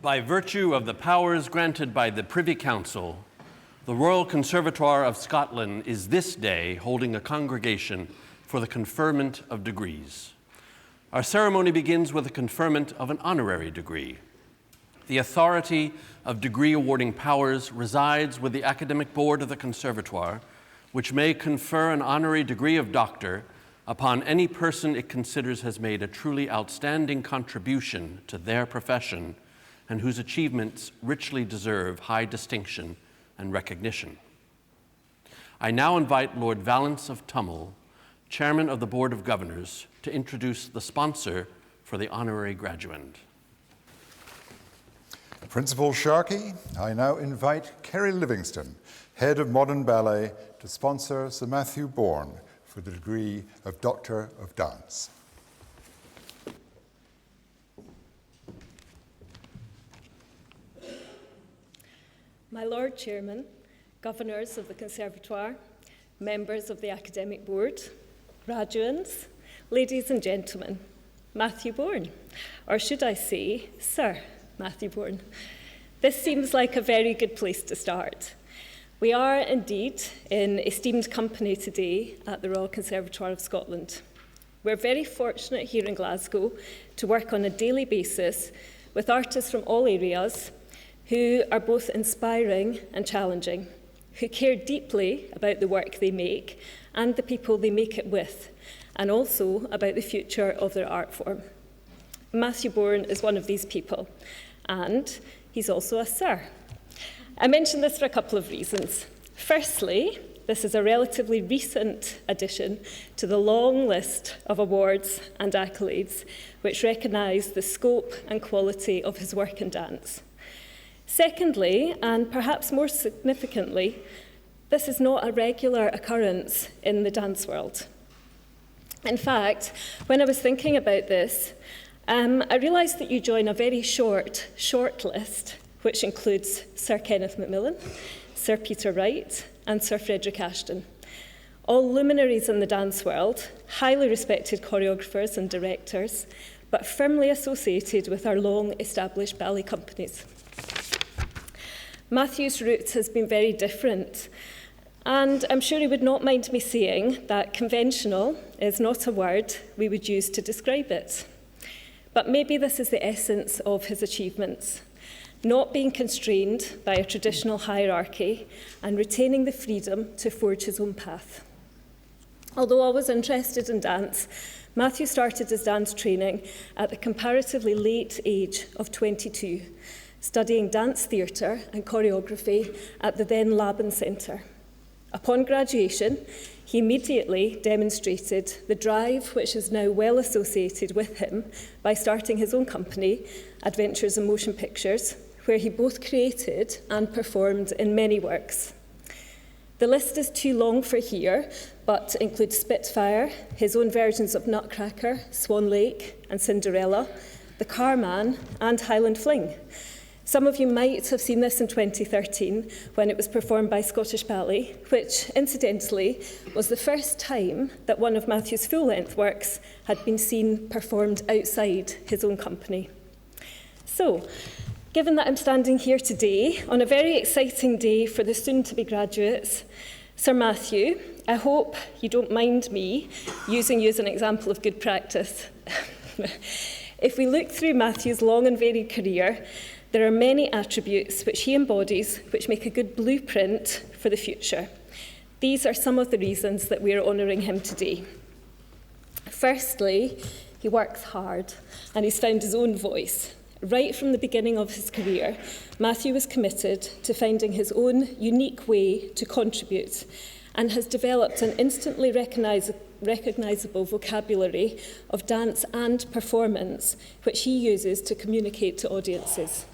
By virtue of the powers granted by the Privy Council, the Royal Conservatoire of Scotland is this day holding a congregation for the conferment of degrees. Our ceremony begins with the conferment of an honorary degree. The authority of degree awarding powers resides with the Academic Board of the Conservatoire, which may confer an honorary degree of doctor upon any person it considers has made a truly outstanding contribution to their profession and whose achievements richly deserve high distinction and recognition. I now invite Lord Valence of Tummel, Chairman of the Board of Governors, to introduce the sponsor for the honorary graduand. Principal Sharkey, I now invite Kerry Livingston, Head of Modern Ballet, to sponsor Sir Matthew Bourne for the degree of Doctor of Dance. My Lord Chairman, Governors of the Conservatoire, members of the Academic Board, graduands, ladies and gentlemen, Matthew Bourne, or should I say, Sir Matthew Bourne. This seems like a very good place to start. We are indeed in esteemed company today at the Royal Conservatoire of Scotland. We're very fortunate here in Glasgow to work on a daily basis with artists from all areas who are both inspiring and challenging, who care deeply about the work they make and the people they make it with, and also about the future of their art form. Matthew Bourne is one of these people, and he's also a Sir. I mention this for a couple of reasons. Firstly, this is a relatively recent addition to the long list of awards and accolades which recognise the scope and quality of his work in dance. Secondly, and perhaps more significantly, this is not a regular occurrence in the dance world. In fact, when I was thinking about this, I realised that you join a very short list, which includes Sir Kenneth Macmillan, Sir Peter Wright, and Sir Frederick Ashton. All luminaries in the dance world, highly respected choreographers and directors, but firmly associated with our long-established ballet companies. Matthew's route has been very different, and I'm sure he would not mind me saying that conventional is not a word we would use to describe it. But maybe this is the essence of his achievements, not being constrained by a traditional hierarchy and retaining the freedom to forge his own path. Although always interested in dance, Matthew started his dance training at the comparatively late age of 22, studying dance theatre and choreography at the then Laban Centre. Upon graduation, he immediately demonstrated the drive which is now well associated with him by starting his own company, Adventures in Motion Pictures, where he both created and performed in many works. The list is too long for here, but includes Spitfire, his own versions of Nutcracker, Swan Lake and Cinderella, The Carman and Highland Fling. Some of you might have seen this in 2013 when it was performed by Scottish Ballet, which, incidentally, was the first time that one of Matthew's full-length works had been seen performed outside his own company. So, given that I'm standing here today on a very exciting day for the soon-to-be graduates, Sir Matthew, I hope you don't mind me using you as an example of good practice. If we look through Matthew's long and varied career, there are many attributes which he embodies which make a good blueprint for the future. These are some of the reasons that we are honouring him today. Firstly, he works hard and he's found his own voice. Right from the beginning of his career, Matthew was committed to finding his own unique way to contribute and has developed an instantly recognisable vocabulary of dance and performance, which he uses to communicate to audiences.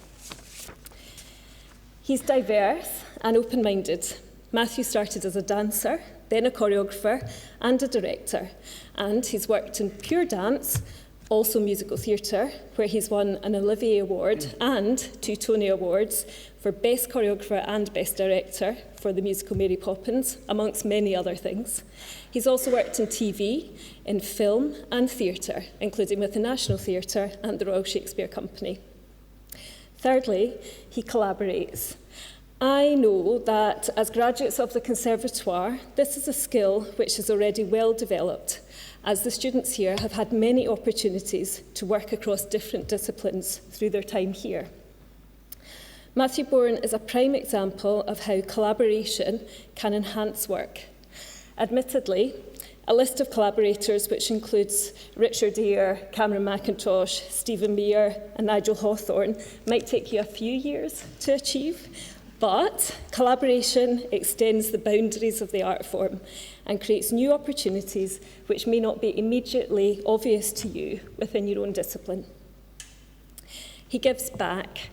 He's diverse and open-minded. Matthew started as a dancer, then a choreographer and a director, and he's worked in pure dance, also musical theatre, where he's won an Olivier Award and 2 Tony Awards for Best Choreographer and Best Director for the musical Mary Poppins, amongst many other things. He's also worked in TV, in film and theatre, including with the National Theatre and the Royal Shakespeare Company. Thirdly, he collaborates. I know that as graduates of the Conservatoire, this is a skill which is already well developed, as the students here have had many opportunities to work across different disciplines through their time here. Matthew Bourne is a prime example of how collaboration can enhance work. Admittedly, a list of collaborators which includes Richard Eyre, Cameron McIntosh, Stephen Meyer and Nigel Hawthorne might take you a few years to achieve, but collaboration extends the boundaries of the art form and creates new opportunities which may not be immediately obvious to you within your own discipline. He gives back.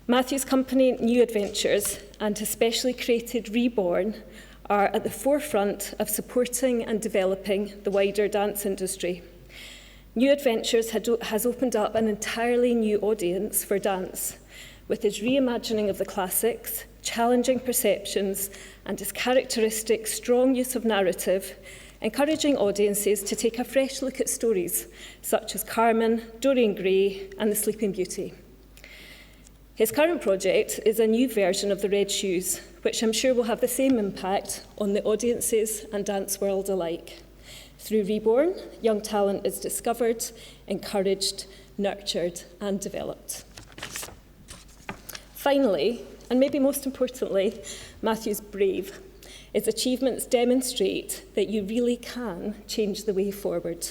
Matthew's company, New Adventures, and his specially created Reborn are at the forefront of supporting and developing the wider dance industry. New Adventures has opened up an entirely new audience for dance, with his reimagining of the classics, challenging perceptions, and his characteristic strong use of narrative, encouraging audiences to take a fresh look at stories such as Carmen, Dorian Gray, and The Sleeping Beauty. His current project is a new version of The Red Shoes, which I'm sure will have the same impact on the audiences and dance world alike. Through Reborn, young talent is discovered, encouraged, nurtured, and developed. Finally, and maybe most importantly, Matthew's brave. His achievements demonstrate that you really can change the way forward.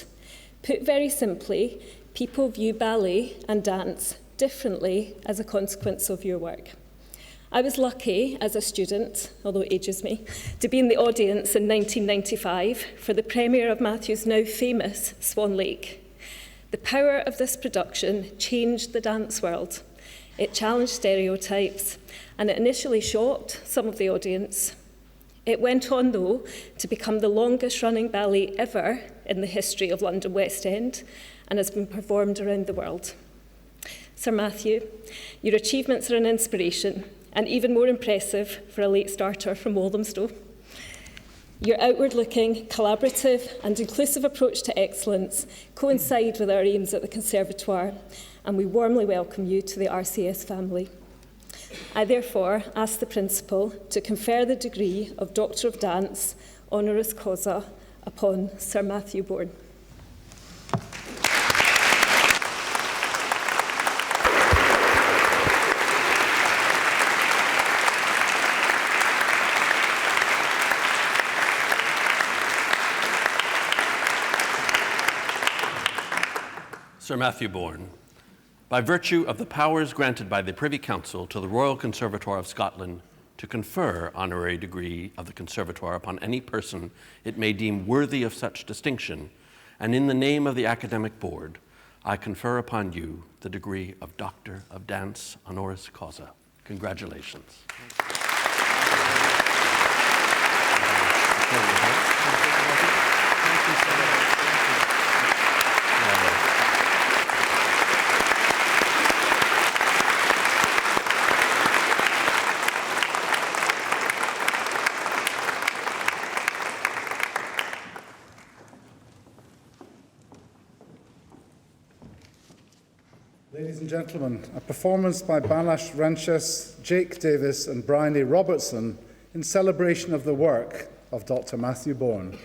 Put very simply, people view ballet and dance differently as a consequence of your work. I was lucky as a student, although it ages me, to be in the audience in 1995 for the premiere of Matthew's now famous Swan Lake. The power of this production changed the dance world. It challenged stereotypes, and it initially shocked some of the audience. It went on, though, to become the longest-running ballet ever in the history of London West End, and has been performed around the world. Sir Matthew, your achievements are an inspiration, and even more impressive for a late starter from Walthamstow. Your outward-looking, collaborative and inclusive approach to excellence coincide with our aims at the Conservatoire, and we warmly welcome you to the RCS family. I therefore ask the Principal to confer the degree of Doctor of Dance, honoris causa, upon Sir Matthew Bourne. Sir Matthew Bourne, by virtue of the powers granted by the Privy Council to the Royal Conservatoire of Scotland to confer honorary degree of the Conservatoire upon any person it may deem worthy of such distinction, and in the name of the Academic Board, I confer upon you the degree of Doctor of Dance honoris causa. Congratulations. Ladies and gentlemen, a performance by Balash Renches, Jake Davis and Bryony Robertson in celebration of the work of Dr. Matthew Bourne.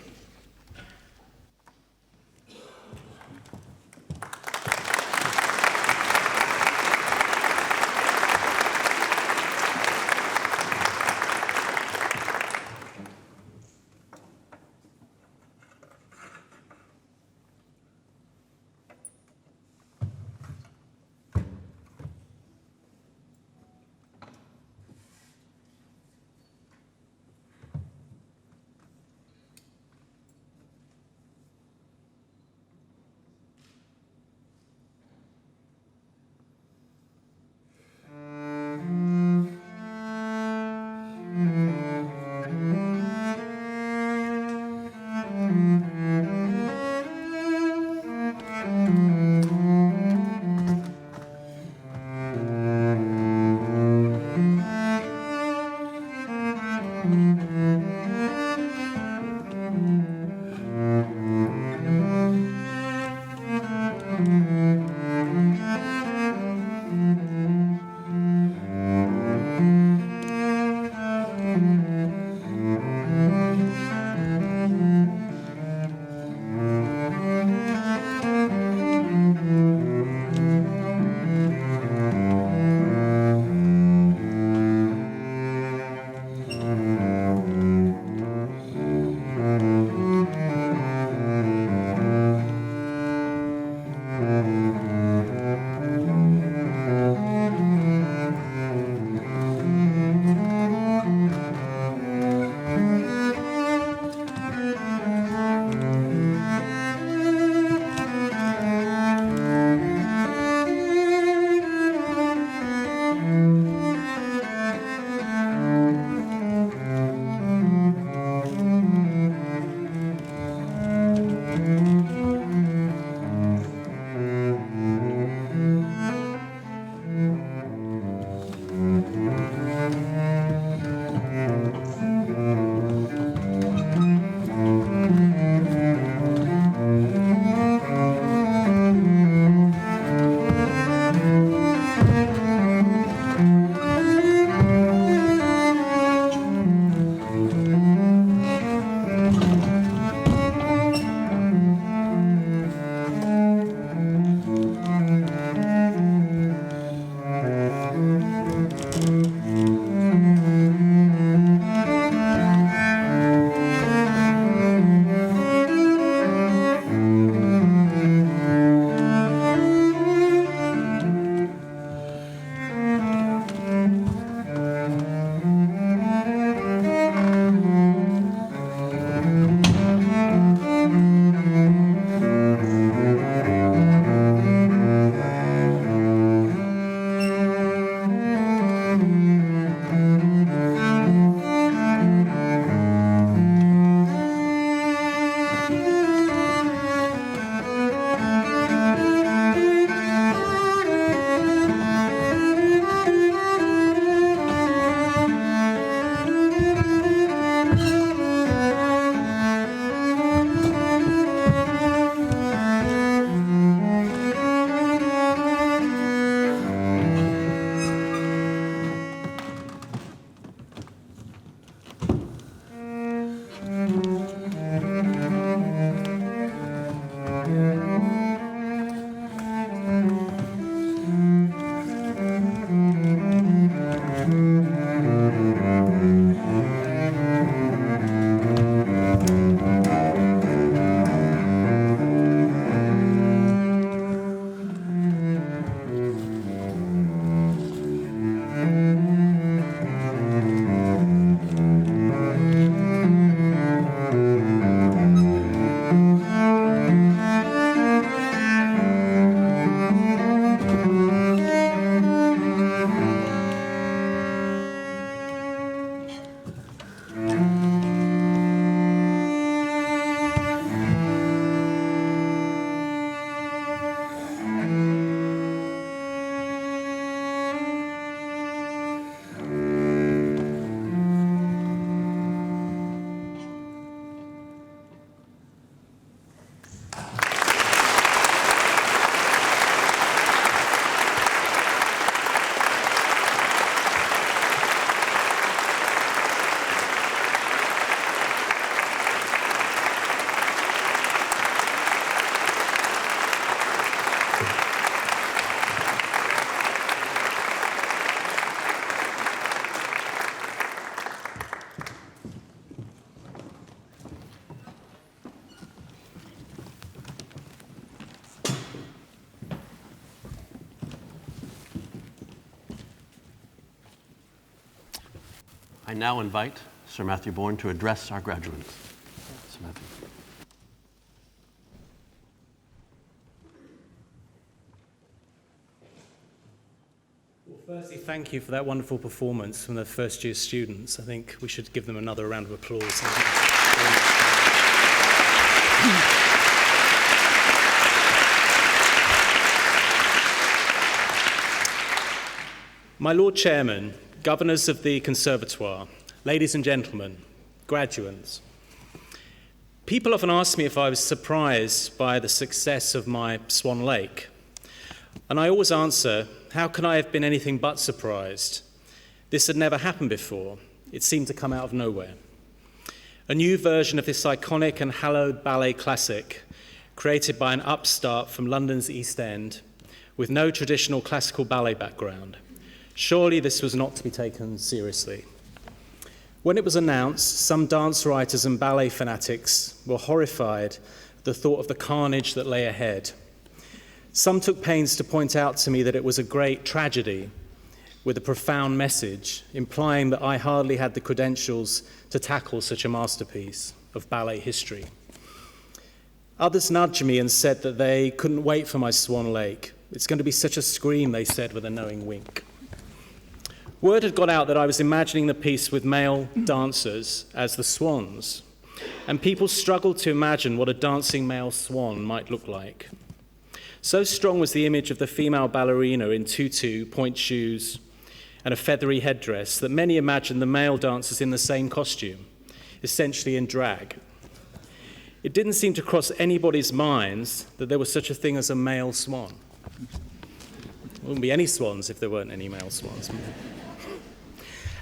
I now invite Sir Matthew Bourne to address our graduates. Sir Matthew. Well, firstly, thank you for that wonderful performance from the first-year students. I think we should give them another round of applause. My Lord Chairman, Governors of the Conservatoire, ladies and gentlemen, graduates, people often ask me if I was surprised by the success of my Swan Lake. And I always answer, how can I have been anything but surprised? This had never happened before. It seemed to come out of nowhere. A new version of this iconic and hallowed ballet classic, created by an upstart from London's East End, with no traditional classical ballet background. Surely this was not to be taken seriously. When it was announced, some dance writers and ballet fanatics were horrified at the thought of the carnage that lay ahead. Some took pains to point out to me that it was a great tragedy with a profound message, implying that I hardly had the credentials to tackle such a masterpiece of ballet history. Others nudged me and said that they couldn't wait for my Swan Lake. It's going to be such a scream, they said with a knowing wink. Word had got out that I was imagining the piece with male dancers as the swans, and people struggled to imagine what a dancing male swan might look like. So strong was the image of the female ballerina in tutu, point shoes, and a feathery headdress that many imagined the male dancers in the same costume, essentially in drag. It didn't seem to cross anybody's minds that there was such a thing as a male swan. There wouldn't be any swans if there weren't any male swans.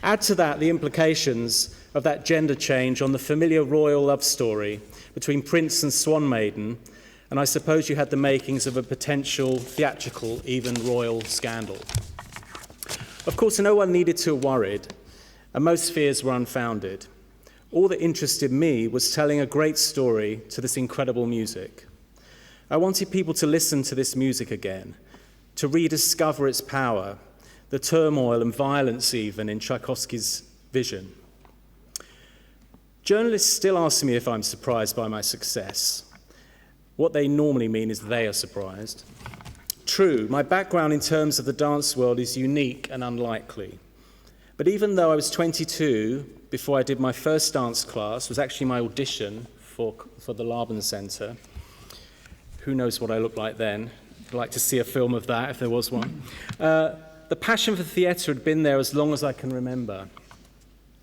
Add to that the implications of that gender change on the familiar royal love story between Prince and Swan Maiden, and I suppose you had the makings of a potential theatrical, even royal scandal. Of course, no one needed to have worried, and most fears were unfounded. All that interested me was telling a great story to this incredible music. I wanted people to listen to this music again, to rediscover its power, the turmoil and violence even in Tchaikovsky's vision. Journalists still ask me if I'm surprised by my success. What they normally mean is they are surprised. True, my background in terms of the dance world is unique and unlikely. But even though I was 22 before I did my first dance class, was actually my audition for the Laban Centre. Who knows what I looked like then? I'd like to see a film of that if there was one. The passion for theatre had been there as long as I can remember.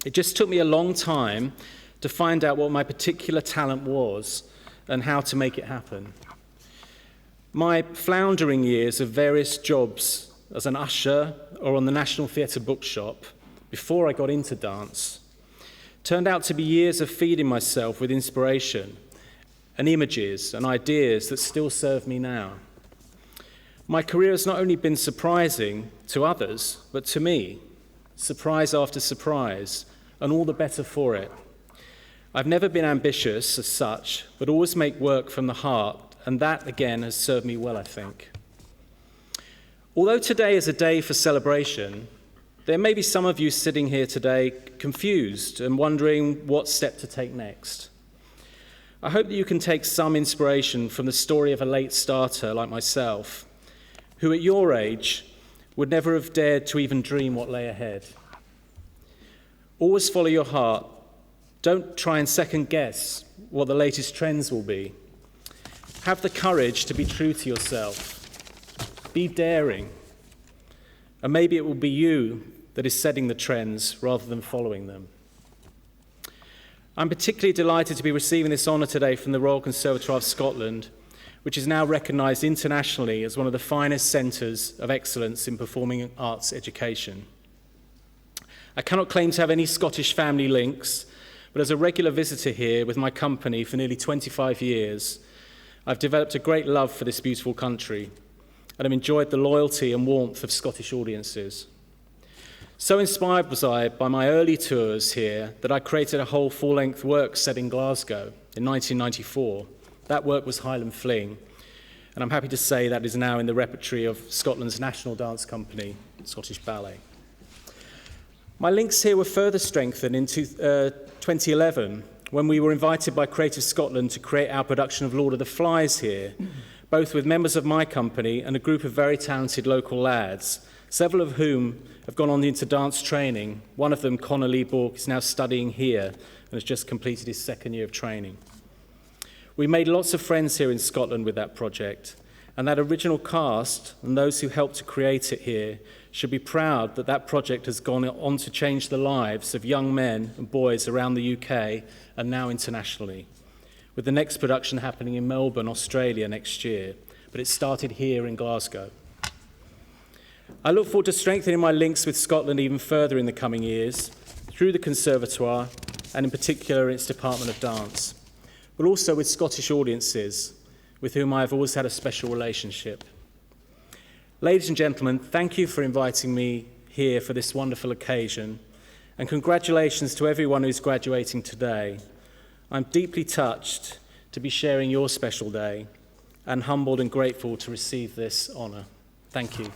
It just took me a long time to find out what my particular talent was and how to make it happen. My floundering years of various jobs as an usher or on the National Theatre Bookshop, before I got into dance, turned out to be years of feeding myself with inspiration and images and ideas that still serve me now. My career has not only been surprising to others, but to me, surprise after surprise, and all the better for it. I've never been ambitious as such, but always make work from the heart, and that, again, has served me well, I think. Although today is a day for celebration, there may be some of you sitting here today confused and wondering what step to take next. I hope that you can take some inspiration from the story of a late starter like myself, who at your age would never have dared to even dream what lay ahead. Always follow your heart. Don't try and second guess what the latest trends will be. Have the courage to be true to yourself. Be daring. And maybe it will be you that is setting the trends rather than following them. I'm particularly delighted to be receiving this honour today from the Royal Conservatoire of Scotland, which is now recognised internationally as one of the finest centres of excellence in performing arts education. I cannot claim to have any Scottish family links, but as a regular visitor here with my company for nearly 25 years, I've developed a great love for this beautiful country, and I've enjoyed the loyalty and warmth of Scottish audiences. So inspired was I by my early tours here that I created a whole full-length work set in Glasgow in 1994. That work was Highland Fling, and I'm happy to say that is now in the repertory of Scotland's national dance company, Scottish Ballet. My links here were further strengthened in 2011 when we were invited by Creative Scotland to create our production of Lord of the Flies here, both with members of my company and a group of very talented local lads, several of whom have gone on into dance training. One of them, Connor Lee Bork, is now studying here and has just completed his second year of training. We made lots of friends here in Scotland with that project, and that original cast and those who helped to create it here should be proud that that project has gone on to change the lives of young men and boys around the UK and now internationally, with the next production happening in Melbourne, Australia next year, but it started here in Glasgow. I look forward to strengthening my links with Scotland even further in the coming years, through the Conservatoire, and in particular its Department of Dance, but also with Scottish audiences, with whom I have always had a special relationship. Ladies and gentlemen, thank you for inviting me here for this wonderful occasion, and congratulations to everyone who's graduating today. I'm deeply touched to be sharing your special day, and humbled and grateful to receive this honour. Thank you.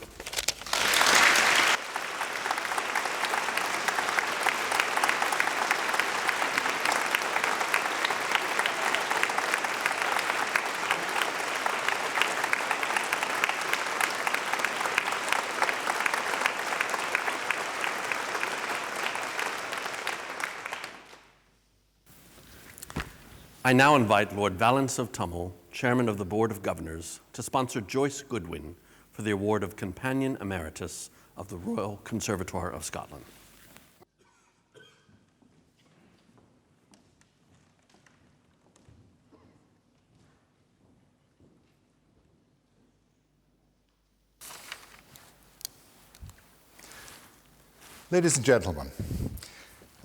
I now invite Lord Valence of Tummel, Chairman of the Board of Governors, to sponsor Joyce Goodwin for the award of Companion Emeritus of the Royal Conservatoire of Scotland. Ladies and gentlemen,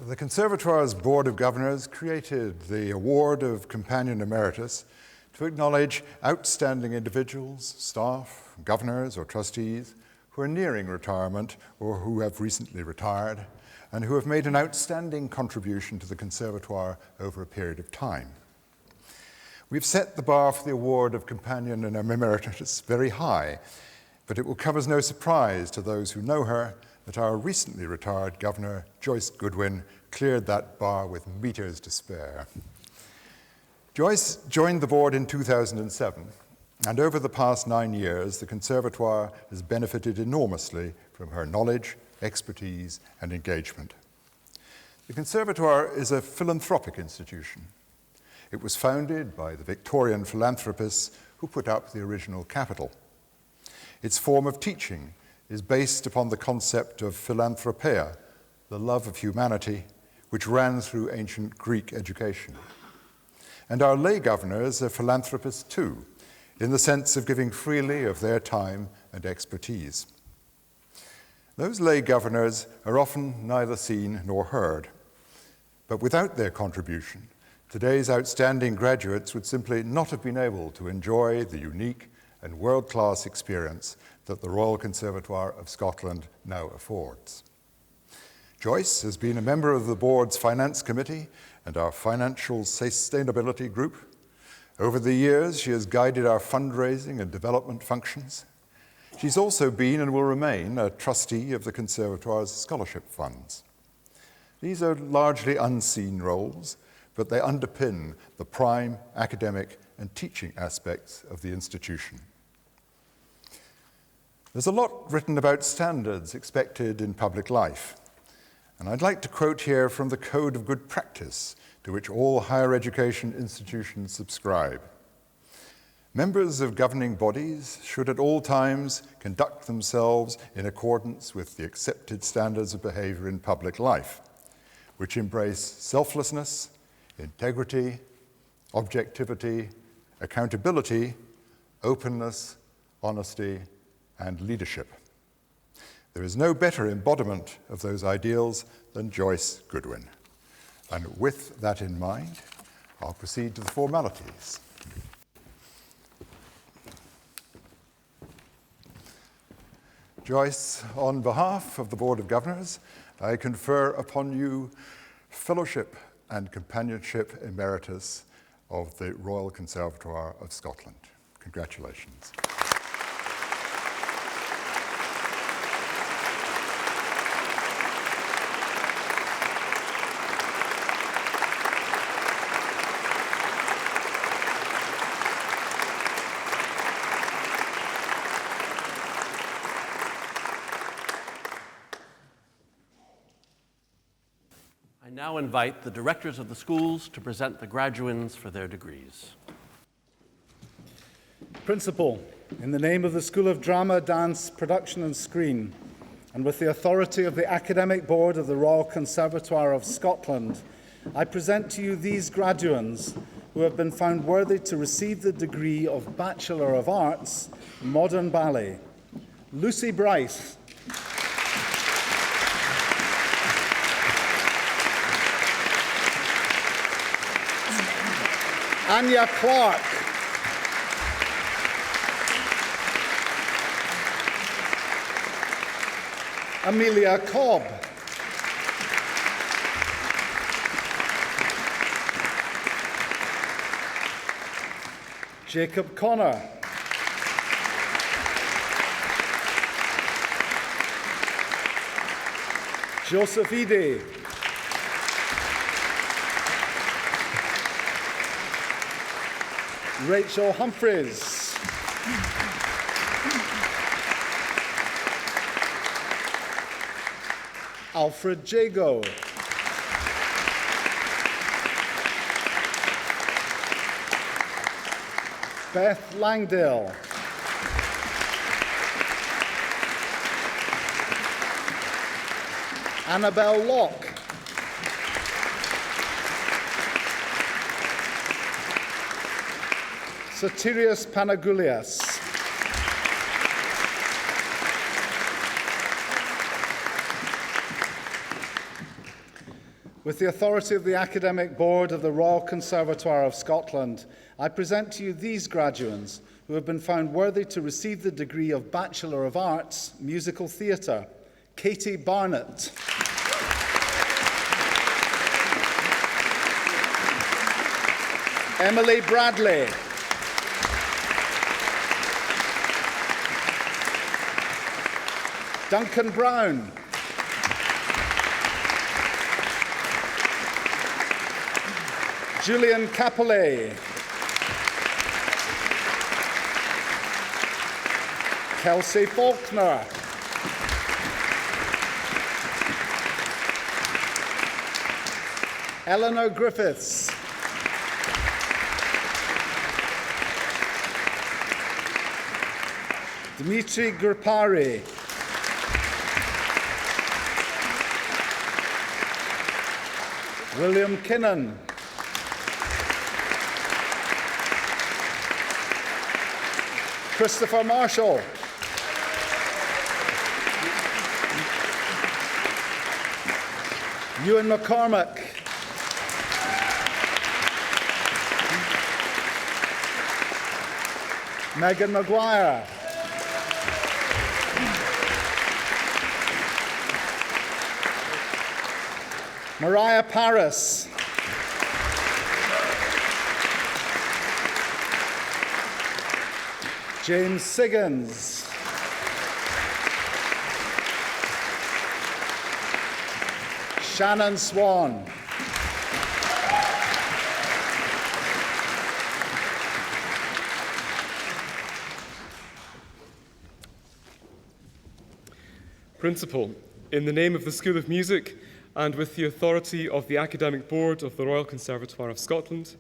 the Conservatoire's Board of Governors created the Award of Companion Emeritus to acknowledge outstanding individuals, staff, governors or trustees who are nearing retirement or who have recently retired and who have made an outstanding contribution to the Conservatoire over a period of time. We've set the bar for the Award of Companion Emeritus very high, but it will come as no surprise to those who know her that our recently retired Governor, Joyce Goodwin, cleared that bar with meters to spare. Joyce joined the board in 2007, and over the past 9 years, the Conservatoire has benefited enormously from her knowledge, expertise, and engagement. The Conservatoire is a philanthropic institution. It was founded by the Victorian philanthropists who put up the original capital. Its form of teaching is based upon the concept of philanthropia, the love of humanity, which ran through ancient Greek education. And our lay governors are philanthropists too, in the sense of giving freely of their time and expertise. Those lay governors are often neither seen nor heard, but without their contribution, today's outstanding graduates would simply not have been able to enjoy the unique and world-class experience that the Royal Conservatoire of Scotland now affords. Joyce has been a member of the board's Finance Committee and our Financial Sustainability Group. Over the years, she has guided our fundraising and development functions. She's also been and will remain a trustee of the Conservatoire's scholarship funds. These are largely unseen roles, but they underpin the prime academic and teaching aspects of the institution. There's a lot written about standards expected in public life, and I'd like to quote here from the Code of Good Practice to which all higher education institutions subscribe. Members of governing bodies should at all times conduct themselves in accordance with the accepted standards of behavior in public life, which embrace selflessness, integrity, objectivity, accountability, openness, honesty, and leadership. There is no better embodiment of those ideals than Joyce Goodwin. And with that in mind, I'll proceed to the formalities. Joyce, on behalf of the Board of Governors, I confer upon you Fellowship and Companionship Emeritus of the Royal Conservatoire of Scotland. Congratulations. now invite the directors of the schools to present the graduands for their degrees. Principal, in the name of the School of Drama, Dance, Production and Screen, and with the authority of the Academic Board of the Royal Conservatoire of Scotland, I present to you these graduands who have been found worthy to receive the degree of Bachelor of Arts, Modern Ballet. Lucy Bryce. Anya Clark. Amelia Cobb. Jacob Connor. Joseph Eady. Rachel Humphreys. Alfred Jago. Beth Langdale. Annabelle Locke. Sotirios Panagoulias. With the authority of the Academic Board of the Royal Conservatoire of Scotland, I present to you these graduands who have been found worthy to receive the degree of Bachelor of Arts, Musical Theatre. Katie Barnett. Emily Bradley. Duncan Brown. Julian Capolet. Kelsey Faulkner. Eleanor Griffiths. Dmitry Gurpari. William Kinnan. Christopher Marshall. Ewan McCormick. Megan Maguire. Mariah Paris. James Siggins. Shannon Swan. Principal, in the name of the School of Music and with the authority of the Academic Board of the Royal Conservatoire of Scotland,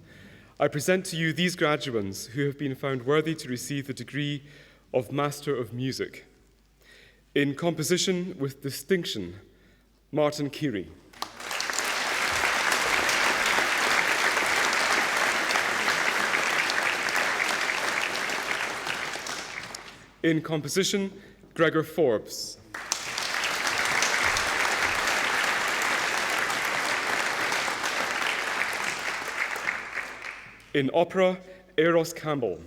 I present to you these graduands who have been found worthy to receive the degree of Master of Music. In composition with distinction, Martin Keary. In composition, Gregor Forbes. In opera, Eros Campbell.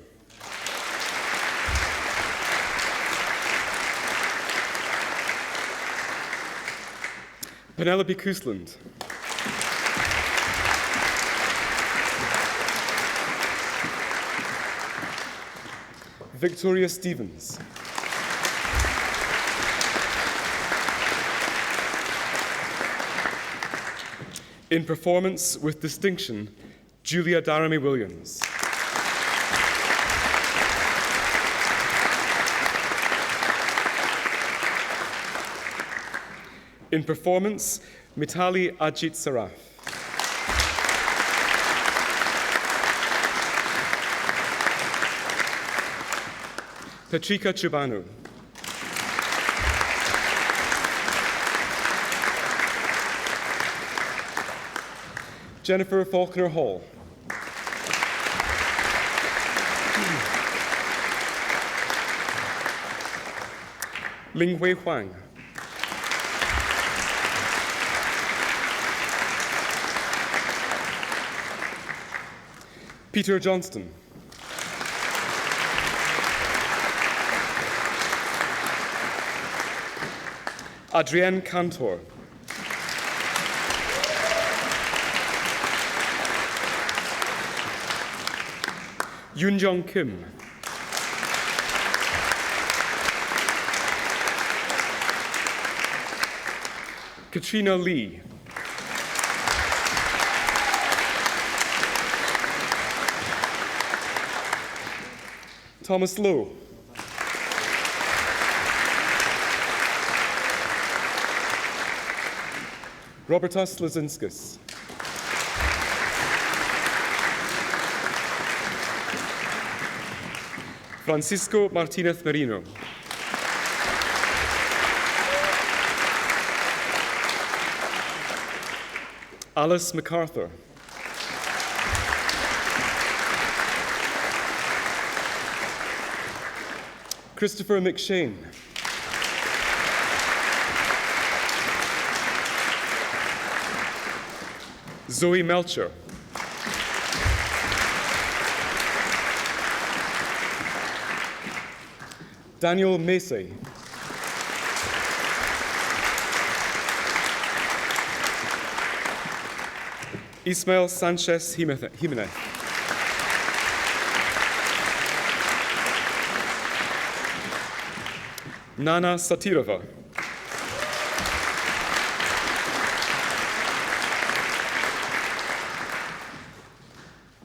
Penelope Cousland. Victoria Stevens. In performance with distinction, Julia Daramy Williams. In performance, Mitali Ajit Saraf. Petrika Chubanu. Jennifer Faulkner Hall. Lingwei Huang. Peter Johnston. Adrienne Cantor. Yoon Jong Kim. Katrina Lee. Thomas Lowe. Robertas Lazinskis. Francisco Martinez Merino. Alice MacArthur. Christopher McShane. Zoe Melcher. Daniel Macy. Ismael Sanchez Jimenez. Nana Satirova.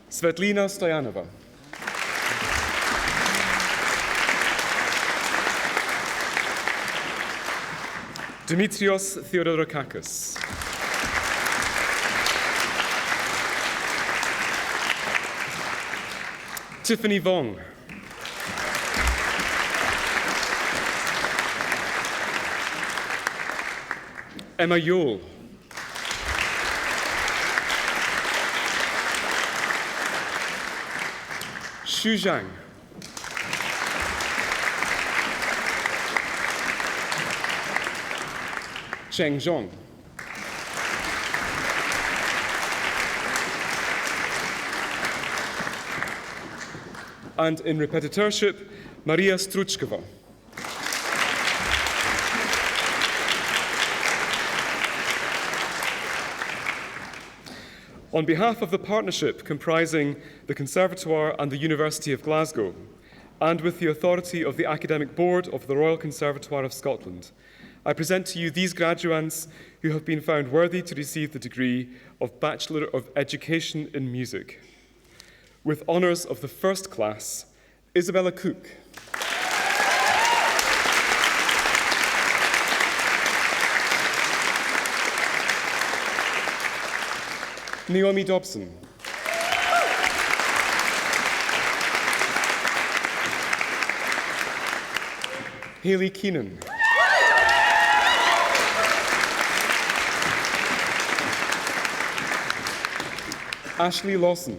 Svetlina Stoyanova. Dimitrios Theodorakakis. Tiffany Vong. Emma Yule. Xu Zhang. Cheng Zhong. And in repetitorship, Maria Struchkova. On behalf of the partnership comprising the Conservatoire and the University of Glasgow, and with the authority of the Academic Board of the Royal Conservatoire of Scotland, I present to you these graduates who have been found worthy to receive the degree of Bachelor of Education in Music. With honours of the first class, Isabella Cook. Naomi Dobson. Hayley Keenan. Ashley Lawson.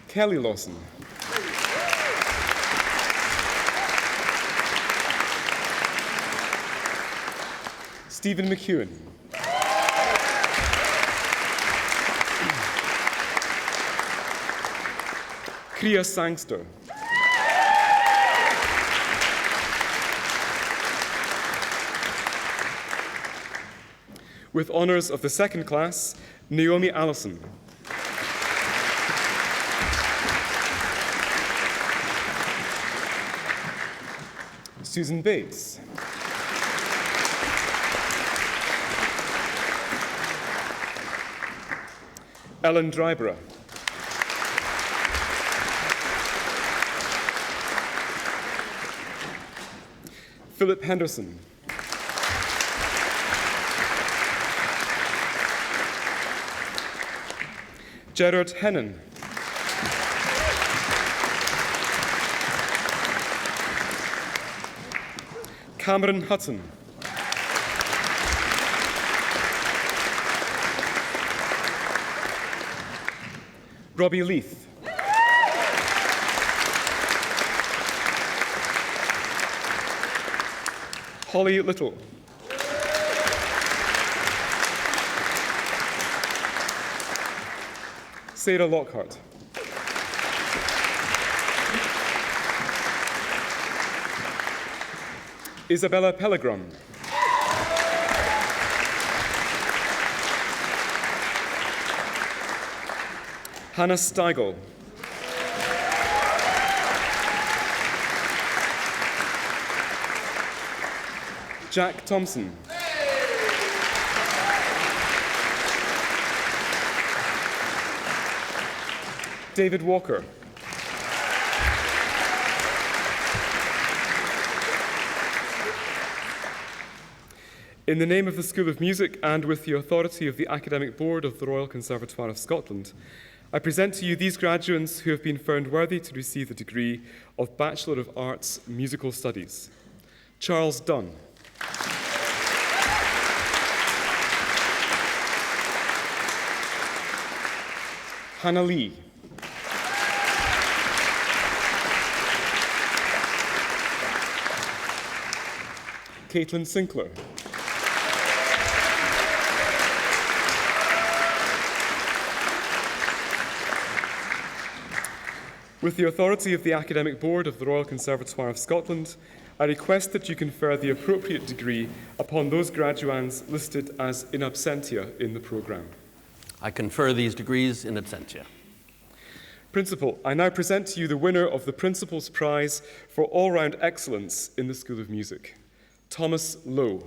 Kelly Lawson. Stephen McEwen. Kriya Sangster. With honours of the second class, Naomi Allison. Susan Bates. Ellen Dryborough. Philip Henderson. Gerard Hennon. Cameron Hutton. Robbie Leith. Holly Little. Sarah Lockhart. Isabella Pellegrum. Hannah Steigel. Jack Thompson. David Walker. In the name of the School of Music and with the authority of the Academic Board of the Royal Conservatoire of Scotland, I present to you these graduates who have been found worthy to receive the degree of Bachelor of Arts Musical Studies. Charles Dunn. Hannah Lee. Caitlin Sinclair. With the authority of the Academic Board of the Royal Conservatoire of Scotland, I request that you confer the appropriate degree upon those graduands listed as in absentia in the programme. I confer these degrees in absentia. Principal, I now present to you the winner of the Principal's Prize for All-Round Excellence in the School of Music, Thomas Lowe.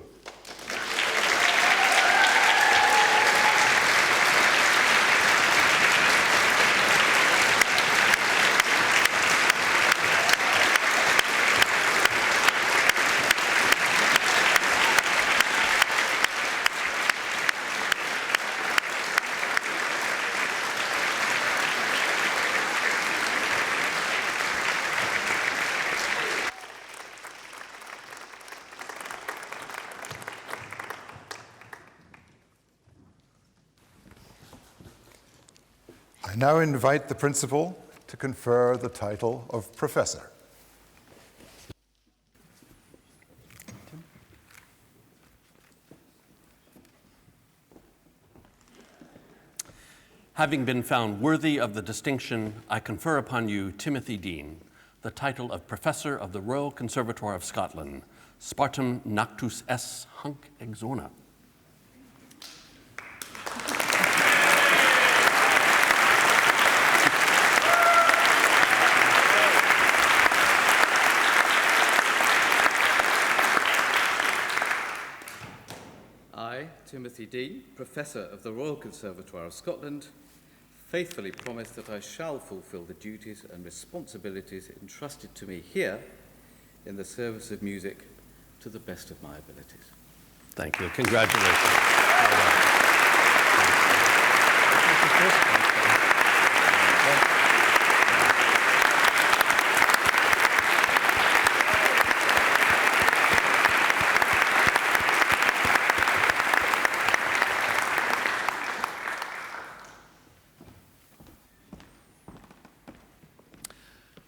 I now invite the Principal to confer the title of Professor. Having been found worthy of the distinction, I confer upon you, Timothy Dean, the title of Professor of the Royal Conservatoire of Scotland, Spartum Nactus S. Hunc Exorna. I, Timothy Dean, Professor of the Royal Conservatoire of Scotland, faithfully promise that I shall fulfil the duties and responsibilities entrusted to me here in the service of music to the best of my abilities. Thank you. Congratulations.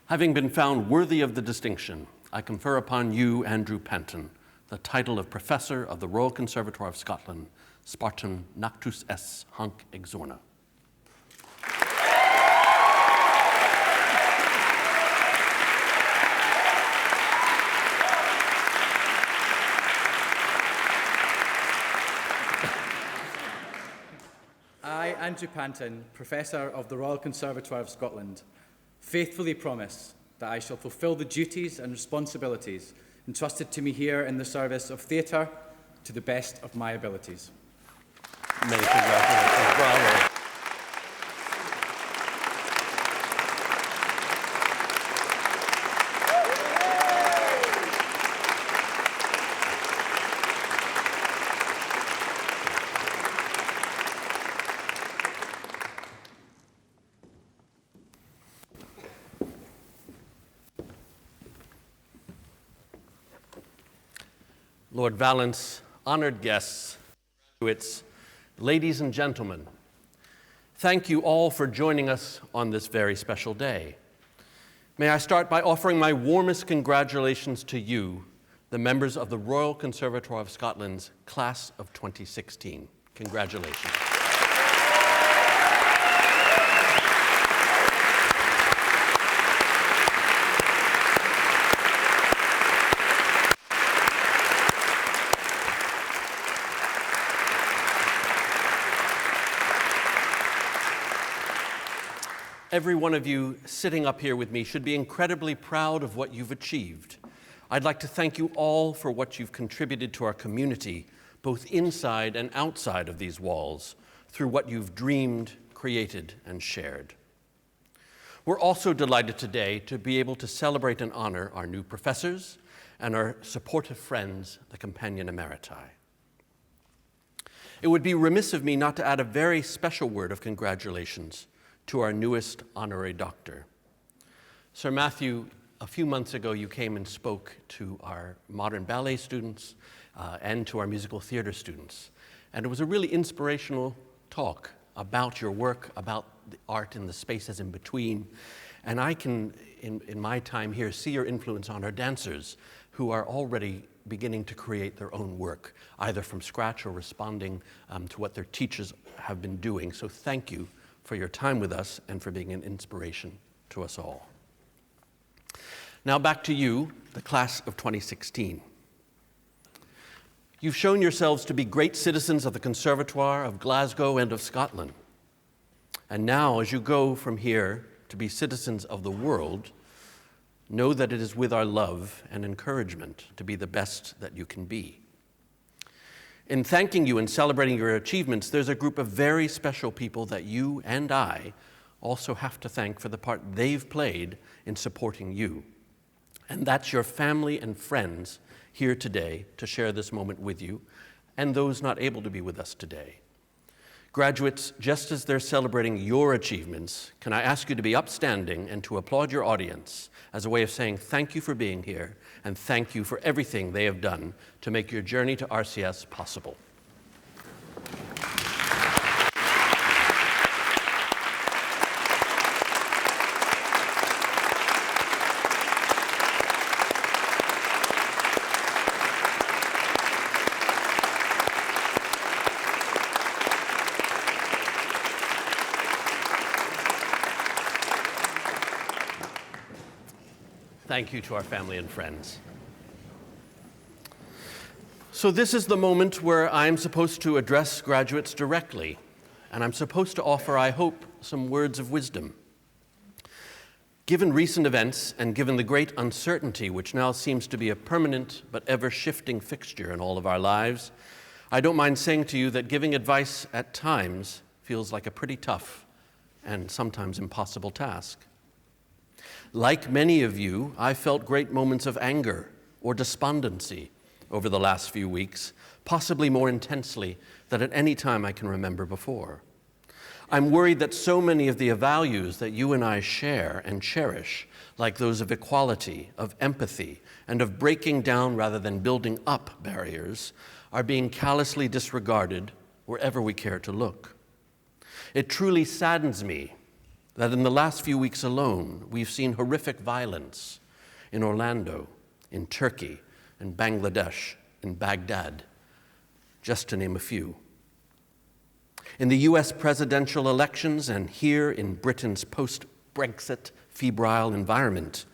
Having been found worthy of the distinction, I confer upon you, Andrew Panton, the title of Professor of the Royal Conservatoire of Scotland, Spartum Nactus S. Hunc Exorna. I, Andrew Panton, Professor of the Royal Conservatoire of Scotland, faithfully promise that I shall fulfil the duties and responsibilities entrusted to me here in the service of theatre to the best of my abilities. Many congratulations. Bravo. Lord Valence, honored guests, graduates, ladies and gentlemen, thank you all for joining us on this very special day. May I start by offering my warmest congratulations to you, the members of the Royal Conservatoire of Scotland's Class of 2016. Congratulations. Every one of you sitting up here with me should be incredibly proud of what you've achieved. I'd like to thank you all for what you've contributed to our community, both inside and outside of these walls, through what you've dreamed, created, and shared. We're also delighted today to be able to celebrate and honor our new professors and our supportive friends, the Companion Emeriti. It would be remiss of me not to add a very special word of congratulations to our newest honorary doctor. Sir Matthew, a few months ago you came and spoke to our modern ballet students and to our musical theater students. And it was a really inspirational talk about your work, about the art and the spaces in between. And I can, in my time here, see your influence on our dancers who are already beginning to create their own work, either from scratch or responding to what their teachers have been doing. So thank you for your time with us and for being an inspiration to us all. Now back to you, the class of 2016. You've shown yourselves to be great citizens of the Conservatoire of Glasgow and of Scotland. And now, as you go from here to be citizens of the world, know that it is with our love and encouragement to be the best that you can be. In thanking you and celebrating your achievements, there's a group of very special people that you and I also have to thank for the part they've played in supporting you. And that's your family and friends here today to share this moment with you, and those not able to be with us today. Graduates, just as they're celebrating your achievements, can I ask you to be upstanding and to applaud your audience as a way of saying thank you for being here and thank you for everything they have done to make your journey to RCS possible. Thank you to our family and friends. So this is the moment where I'm supposed to address graduates directly, and I'm supposed to offer, I hope, some words of wisdom. Given recent events and given the great uncertainty which now seems to be a permanent but ever-shifting fixture in all of our lives, I don't mind saying to you that giving advice at times feels like a pretty tough and sometimes impossible task. Like many of you, I felt great moments of anger or despondency over the last few weeks, possibly more intensely than at any time I can remember before. I'm worried that so many of the values that you and I share and cherish, like those of equality, of empathy, and of breaking down rather than building up barriers, are being callously disregarded wherever we care to look. It truly saddens me that in the last few weeks alone, we've seen horrific violence in Orlando, in Turkey, in Bangladesh, in Baghdad, just to name a few. In the US presidential elections and here in Britain's post-Brexit febrile environment,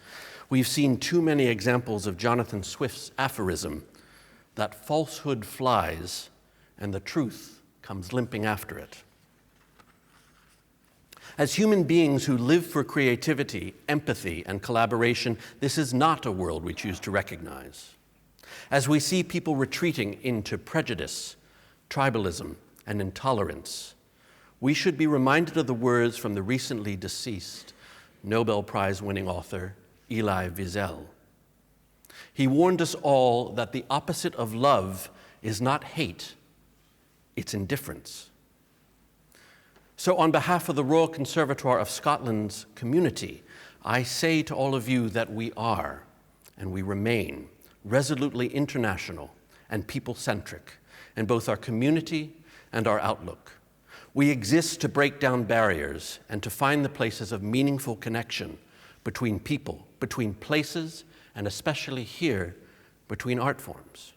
we've seen too many examples of Jonathan Swift's aphorism that falsehood flies and the truth comes limping after it. As human beings who live for creativity, empathy, and collaboration, this is not a world we choose to recognize. As we see people retreating into prejudice, tribalism, and intolerance, we should be reminded of the words from the recently deceased Nobel Prize-winning author Elie Wiesel. He warned us all that the opposite of love is not hate, it's indifference. So on behalf of the Royal Conservatoire of Scotland's community, I say to all of you that we are, and we remain, resolutely international and people-centric in both our community and our outlook. We exist to break down barriers and to find the places of meaningful connection between people, between places, and especially here, between art forms.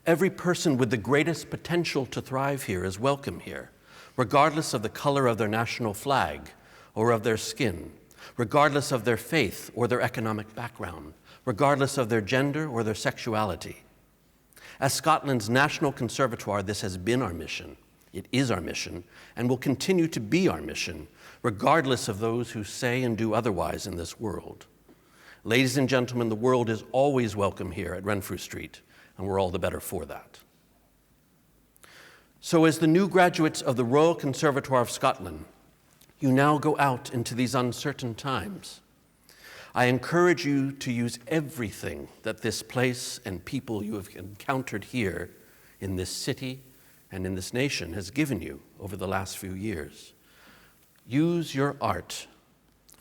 Every person with the greatest potential to thrive here is welcome here, regardless of the color of their national flag or of their skin, regardless of their faith or their economic background, regardless of their gender or their sexuality. As Scotland's National Conservatoire, this has been our mission. It is our mission, and will continue to be our mission, regardless of those who say and do otherwise in this world. Ladies and gentlemen, the world is always welcome here at Renfrew Street, and we're all the better for that. So as the new graduates of the Royal Conservatoire of Scotland, you now go out into these uncertain times. I encourage you to use everything that this place and people you have encountered here in this city and in this nation has given you over the last few years. Use your art,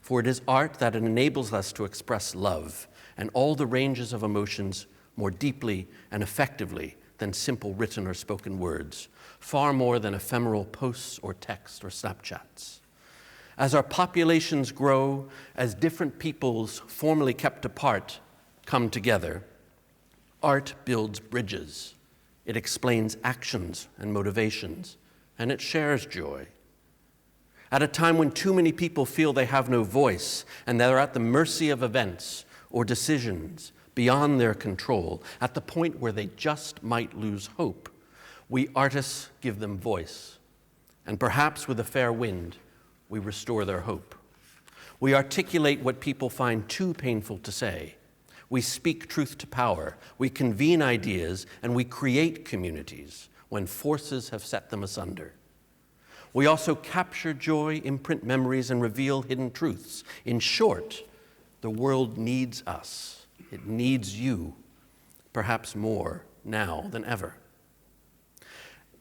for it is art that enables us to express love and all the ranges of emotions more deeply and effectively than simple written or spoken words, far more than ephemeral posts or text or Snapchats. As our populations grow, as different peoples formerly kept apart come together, art builds bridges. It explains actions and motivations, and it shares joy. At a time when too many people feel they have no voice and they're at the mercy of events or decisions beyond their control, at the point where they just might lose hope, we artists give them voice, and perhaps with a fair wind, we restore their hope. We articulate what people find too painful to say. We speak truth to power. We convene ideas, and we create communities when forces have set them asunder. We also capture joy, imprint memories, and reveal hidden truths. In short, the world needs us. It needs you, perhaps more now than ever.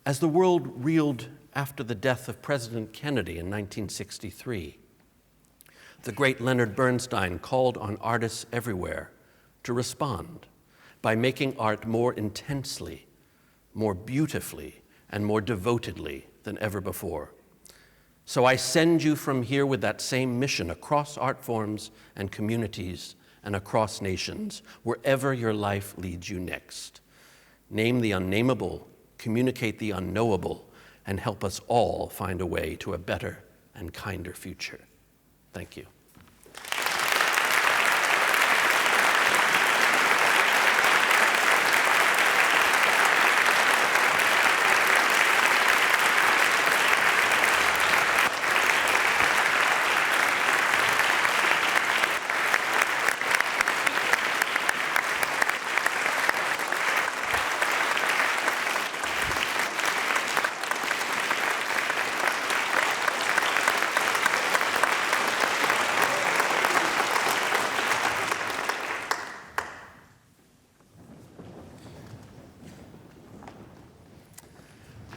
As the world reeled after the death of President Kennedy in 1963, the great Leonard Bernstein called on artists everywhere to respond by making art more intensely, more beautifully, and more devotedly than ever before. So I send you from here with that same mission across art forms and communities and across nations, wherever your life leads you next. Name the unnameable, communicate the unknowable, and help us all find a way to a better and kinder future. Thank you.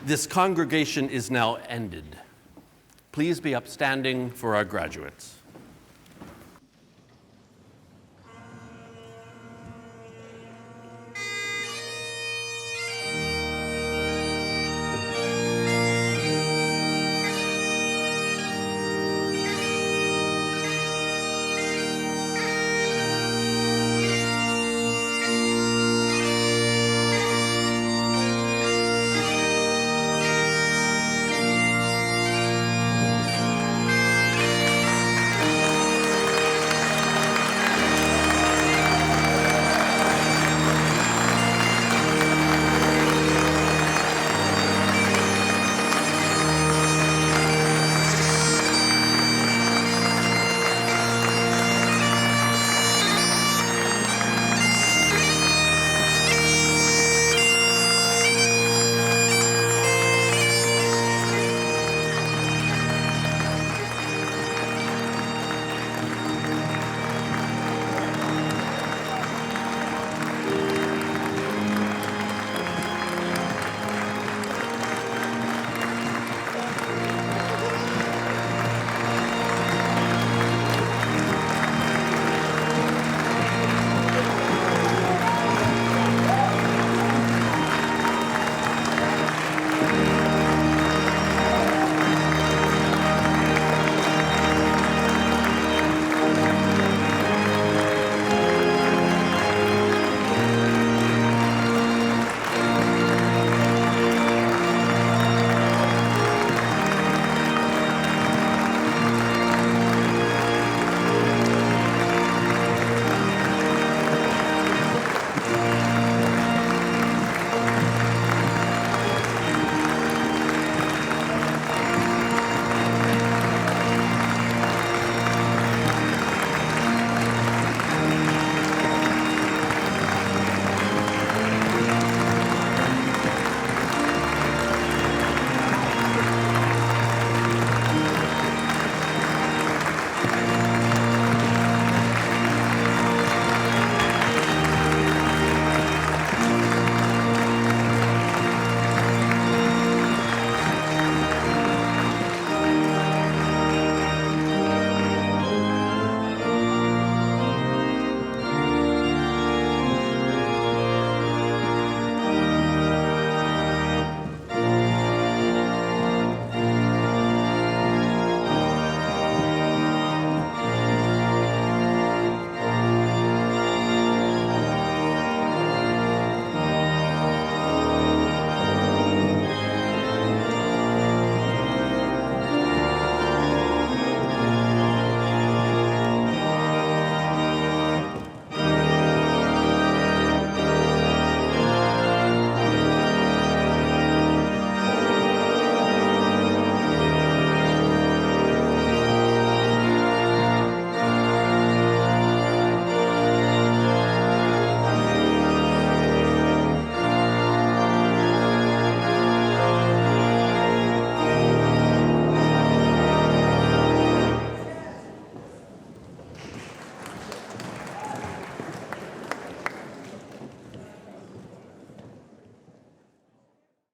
This congregation is now ended. Please be upstanding for our graduates. Thank you.